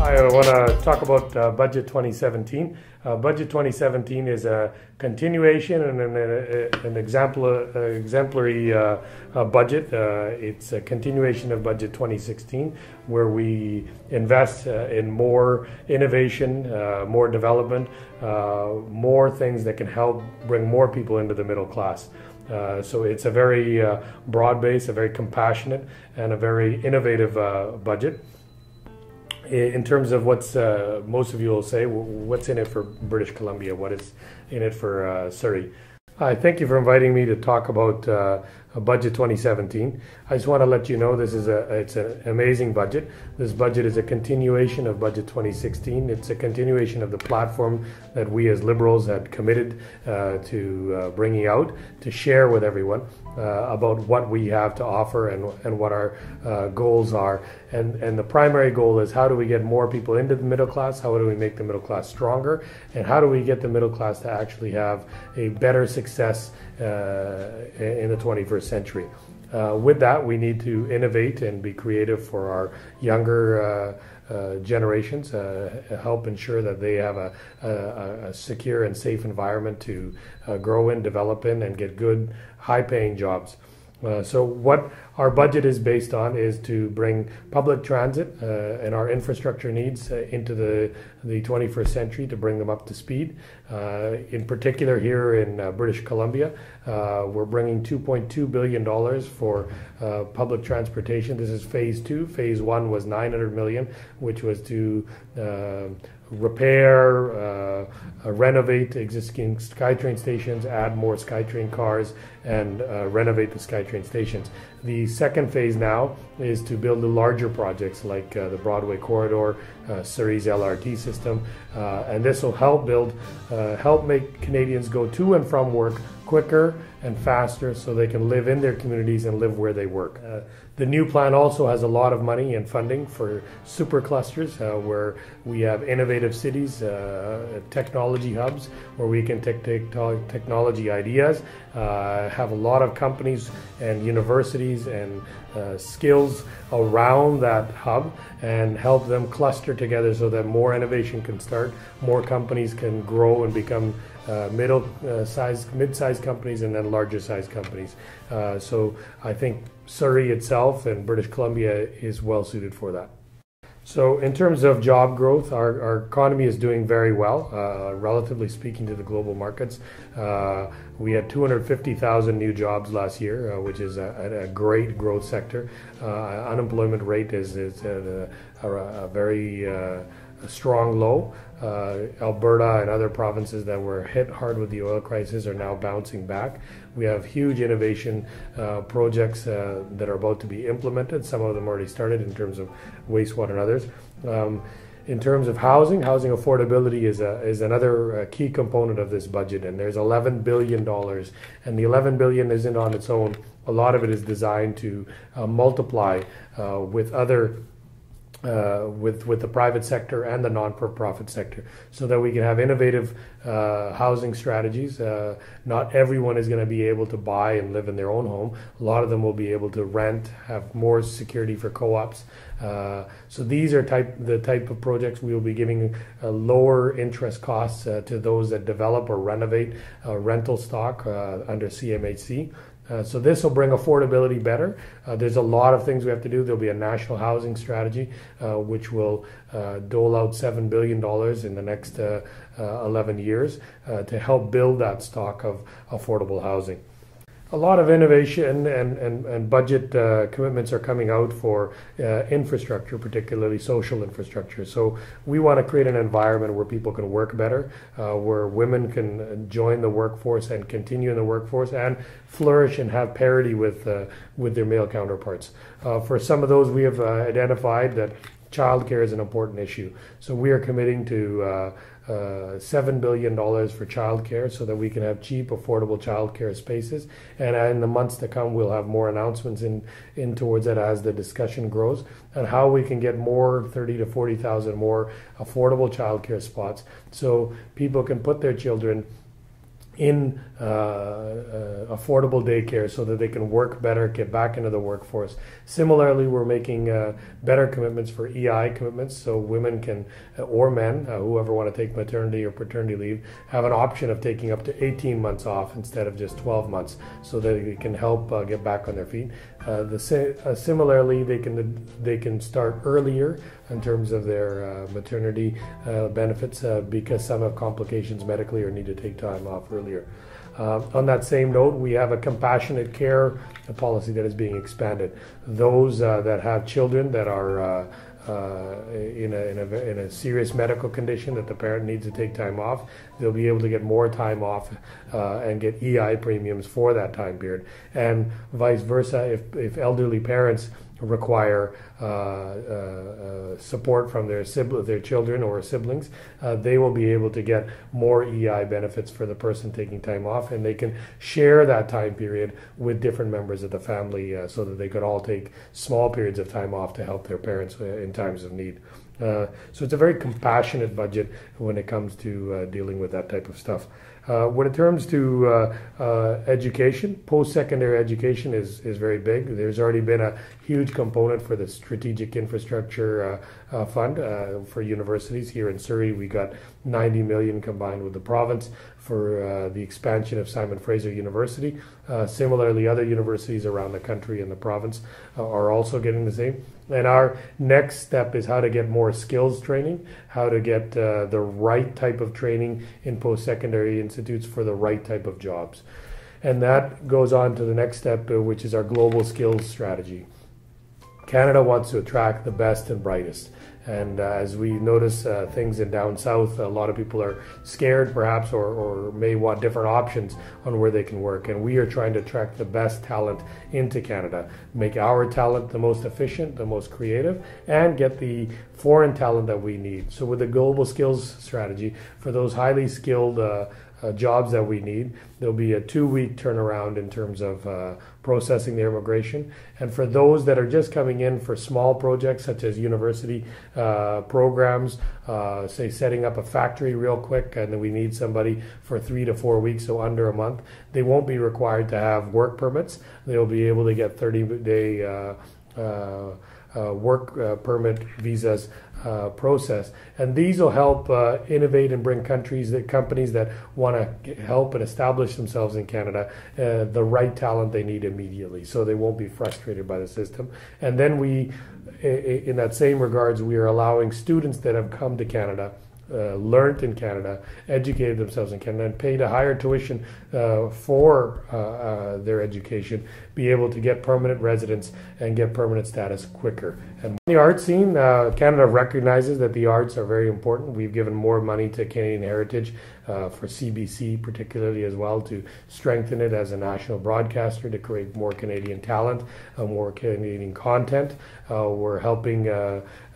I want to talk about Budget 2017. Budget 2017 is a continuation and an exemplary budget. It's a continuation of Budget 2016, where we invest in more innovation, more development, more things that can help bring more people into the middle class. So it's a very broad-based, a very compassionate, and a very innovative budget. In terms of what's, most of you will say, what's in it for British Columbia, what is in it for Surrey. Thank you for inviting me to talk about Budget 2017. I just want to let you know this is it's an amazing budget. This budget is a continuation of Budget 2016. It's a continuation of the platform that we as Liberals had committed to bringing out to share with everyone about what we have to offer and what our goals are. And the primary goal is, how do we get more people into the middle class? How do we make the middle class stronger? And how do we get the middle class to actually have a better success in the 21st century? With that, we need to innovate and be creative for our younger generations, help ensure that they have a secure and safe environment to grow in, develop in, and get good, high-paying jobs. So what our budget is based on is to bring public transit and our infrastructure needs into the 21st century, to bring them up to speed. In particular, here in British Columbia, we're bringing $2.2 billion for public transportation. This is phase 2. Phase 1 was $900 million, which was to repair, renovate existing SkyTrain stations, add more SkyTrain cars, and renovate the SkyTrain stations. The second phase now is to build the larger projects like the Broadway corridor, Surrey's LRT system, and this will help make Canadians go to and from work quicker and faster, so they can live in their communities and live where they work. The new plan also has a lot of money and funding for super clusters, where we have innovative cities, technology hubs, where we can take technology ideas, have a lot of companies and universities and skills around that hub, and help them cluster together so that more innovation can start, more companies can grow and become mid-sized companies, and then larger sized companies. So I think Surrey itself and British Columbia is well suited for that. So in terms of job growth, our economy is doing very well, relatively speaking to the global markets. We had 250,000 new jobs last year, which is a great growth sector. Unemployment rate is at a very strong low. Alberta and other provinces that were hit hard with the oil crisis are now bouncing back. We have huge innovation projects that are about to be implemented. Some of them already started in terms of wastewater and others. In terms of housing affordability is another key component of this budget, and there's $11 billion, and the $11 billion isn't on its own. A lot of it is designed to multiply with other with the private sector and the non-profit sector, so that we can have innovative housing strategies. Not everyone is going to be able to buy and live in their own home. A lot of them will be able to rent, have more security for co-ops. So these are the type of projects we will be giving lower interest costs to those that develop or renovate rental stock under CMHC. So this will bring affordability better. There's a lot of things we have to do. There'll be a national housing strategy, which will dole out $7 billion in the next 11 years to help build that stock of affordable housing. A lot of innovation and budget commitments are coming out for infrastructure, particularly social infrastructure. So we want to create an environment where people can work better, where women can join the workforce and continue in the workforce and flourish and have parity with their male counterparts. For some of those, we have identified that childcare is an important issue. So we are committing to $7 billion for childcare, so that we can have cheap, affordable childcare spaces. And in the months to come, we'll have more announcements in towards that as the discussion grows, and how we can get more 30 to 40,000 more affordable childcare spots, so people can put their children in affordable daycare so that they can work better, get back into the workforce. Similarly, we're making better commitments for EI commitments, so women can, or men, whoever want to take maternity or paternity leave, have an option of taking up to 18 months off instead of just 12 months, so that they can help get back on their feet. Similarly, they can start earlier in terms of their maternity benefits because some have complications medically or need to take time off earlier. On that same note, we have a compassionate care policy that is being expanded. Those that have children that are in a serious medical condition that the parent needs to take time off, they'll be able to get more time off and get EI premiums for that time period. And vice versa, if elderly parents require support from their children or siblings, they will be able to get more EI benefits for the person taking time off, and they can share that time period with different members of the family so that they could all take small periods of time off to help their parents in times of need. So it's a very compassionate budget when it comes to dealing with that type of stuff. When it comes to education, post-secondary education is very big. There's already been a huge component for the Strategic Infrastructure Fund for universities. Here in Surrey, we got 90 million combined with the province for the expansion of Simon Fraser University. Similarly, other universities around the country and the province are also getting the same. And our next step is how to get more skills training, how to get the right type of training in post-secondary institutes for the right type of jobs. And that goes on to the next step, which is our global skills strategy. Canada wants to attract the best and brightest. And as we notice things in down south, a lot of people are scared perhaps or may want different options on where they can work. And we are trying to attract the best talent into Canada, make our talent the most efficient, the most creative, and get the foreign talent that we need. So with the global skills strategy, for those highly skilled jobs that we need, there'll be a 2-week turnaround in terms of processing their immigration. And for those that are just coming in for small projects such as university programs, say setting up a factory real quick, and then we need somebody for 3 to 4 weeks, so under a month, they won't be required to have work permits. They'll be able to get 30-day work permit visas process, and these will help innovate and bring companies that want to help and establish themselves in Canada the right talent they need immediately, so they won't be frustrated by the system. And then we, in that same regards, we are allowing students that have come to Canada, learned in Canada, educated themselves in Canada, and paid a higher tuition for their education, be able to get permanent residence and get permanent status quicker. And the art scene, Canada recognizes that the arts are very important. We've given more money to Canadian Heritage for CBC particularly as well, to strengthen it as a national broadcaster, to create more Canadian talent, more Canadian content. We're helping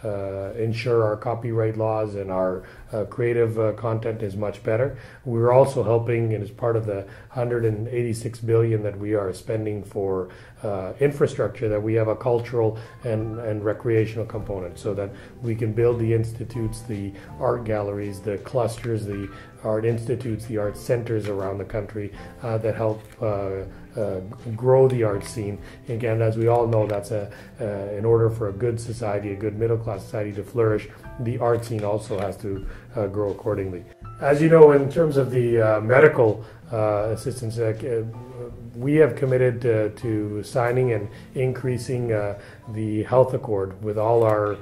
ensure our copyright laws and our creative content is much better. We're also helping, and as part of the $186 billion that we are spending for infrastructure, that we have a cultural and recreational component, so that we can build the institutes, the art galleries, the clusters, the art institutes, the art centers around the country that help grow the art scene. Again, as we all know, that's in order for a good society, a good middle-class society to flourish, the art scene also has to grow accordingly. As you know, in terms of the medical assistance, we have committed to signing and increasing the health accord with all our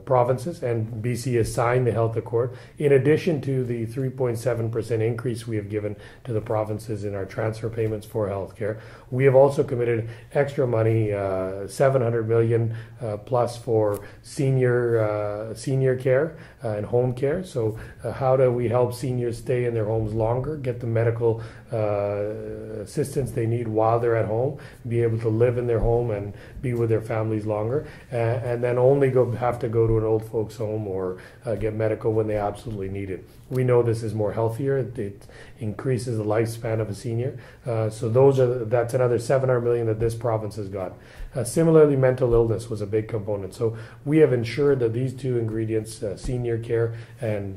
provinces, and BC has signed the health accord, in addition to the 3.7% increase we have given to the provinces in our transfer payments for healthcare. We have also committed extra money, $700 million plus for senior care and home care. So how do we help seniors stay in their homes longer, get the medical assistance they need while they're at home, be able to live in their home and be with their families longer, and then only have to go to an old folks home or get medical when they absolutely need it. We know this is more healthier. It increases the lifespan of a senior. So that's another $700 million that this province has got. Similarly, mental illness was a big component. So we have ensured that these two ingredients, senior care and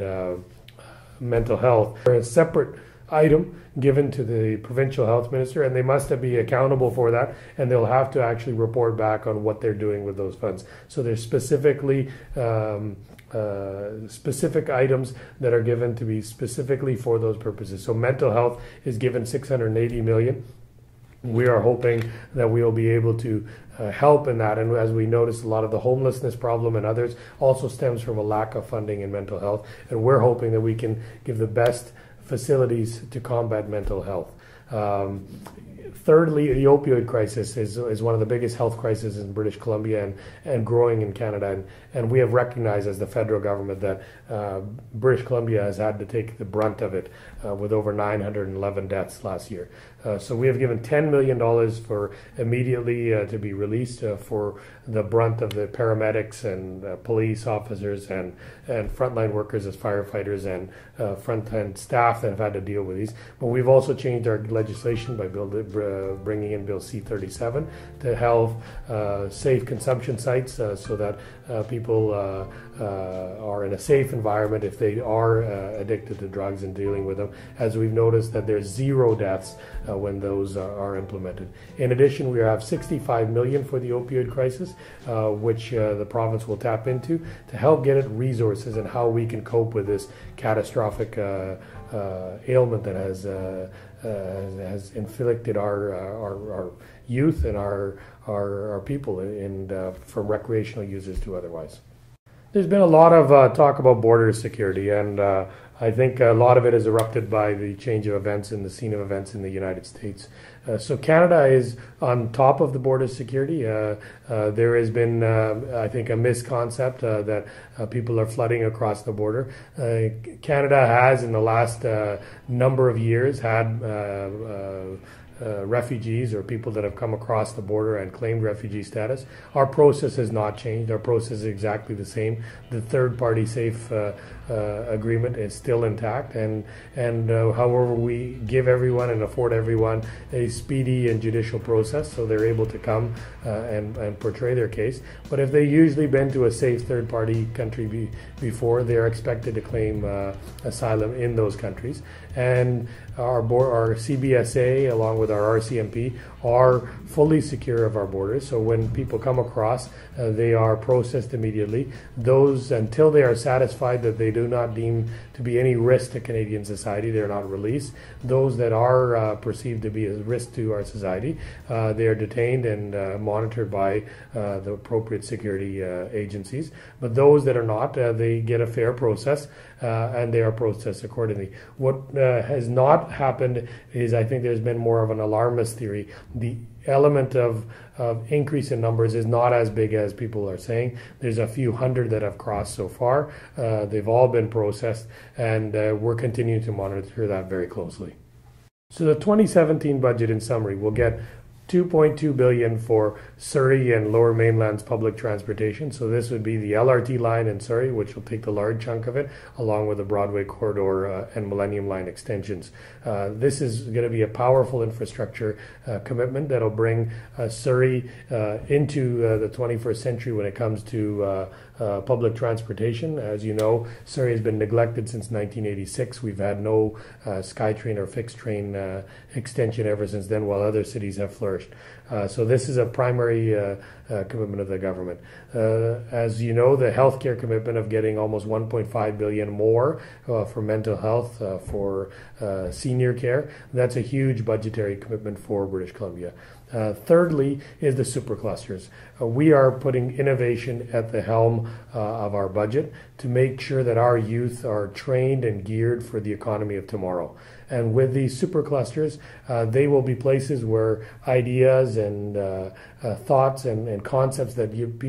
mental health. They're a separate item given to the provincial health minister, and they must be accountable for that, and they'll have to actually report back on what they're doing with those funds. So there's specifically specific items that are given to be specifically for those purposes. So mental health is given $680 million. We are hoping that we will be able to help in that, and as we noticed, a lot of the homelessness problem and others also stems from a lack of funding in mental health, and we're hoping that we can give the best facilities to combat mental health. Thirdly, the opioid crisis is one of the biggest health crises in British Columbia and growing in Canada. And we have recognized as the federal government that British Columbia has had to take the brunt of it with over 911 deaths last year. So we have given $10 million for immediately to be released for the brunt of the paramedics and police officers and frontline workers as firefighters and front-end staff that have had to deal with these. But we've also changed our legislation by bringing in Bill C-37 to help safe consumption sites so that people are in a safe environment if they are addicted to drugs and dealing with them, as we've noticed that there's 0 deaths when those are implemented. In addition, we have $65 million for the opioid crisis, which the province will tap into to help get at resources and how we can cope with this catastrophic ailment that has inflicted our youth and our people, and from recreational users to otherwise. There's been a lot of talk about border security, and I think a lot of it is erupted by the change of events and the scene of events in the United States. So Canada is on top of the border security. There has been, I think, a misconcept that people are flooding across the border. Canada has, in the last number of years, had refugees or people that have come across the border and claimed refugee status. Our process has not changed. Our process is exactly the same. The third-party safe agreement is still intact, and however, we give everyone and afford everyone a speedy and judicial process so they're able to come and portray their case. But if they've usually been to a safe third-party country before, they're expected to claim asylum in those countries. And our CBSA, along with our RCMP, are fully secure of our borders. So when people come across, they are processed immediately. Those, until they are satisfied that they do not deem to be any risk to Canadian society, they're not released. Those that are perceived to be a risk to our society, they are detained and monitored by the appropriate security agencies. But those that are not, they get a fair process and they are processed accordingly. What has not happened is, I think there's been more of an alarmist theory. The element of increase in numbers is not as big as people are saying. There's a few hundred that have crossed so far. They've all been processed, and we're continuing to monitor that very closely. So the 2017 budget, in summary, will get $2.2 billion for Surrey and Lower Mainland's public transportation. So this would be the LRT line in Surrey, which will take the large chunk of it, along with the Broadway corridor and Millennium Line extensions. This is going to be a powerful infrastructure commitment that will bring Surrey into the 21st century when it comes to public transportation. As you know, Surrey has been neglected since 1986. We've had no SkyTrain or fixed train extension ever since then, while other cities have flourished. So this is a primary commitment of the government. As you know, the healthcare commitment of getting almost $1.5 billion more for mental health, for senior care, that's a huge budgetary commitment for British Columbia. Thirdly is the superclusters. We are putting innovation at the helm of our budget to make sure that our youth are trained and geared for the economy of tomorrow. And with these superclusters, they will be places where ideas and thoughts and concepts that youth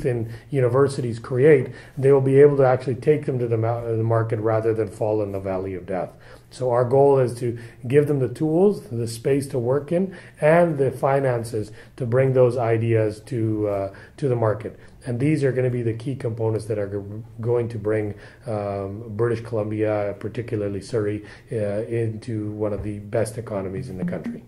in universities create, they will be able to actually take them to the market rather than fall in the valley of death. So our goal is to give them the tools, the space to work in, and the finances to bring those ideas to the market. And these are going to be the key components that are going to bring British Columbia, particularly Surrey, into one of the best economies in the country.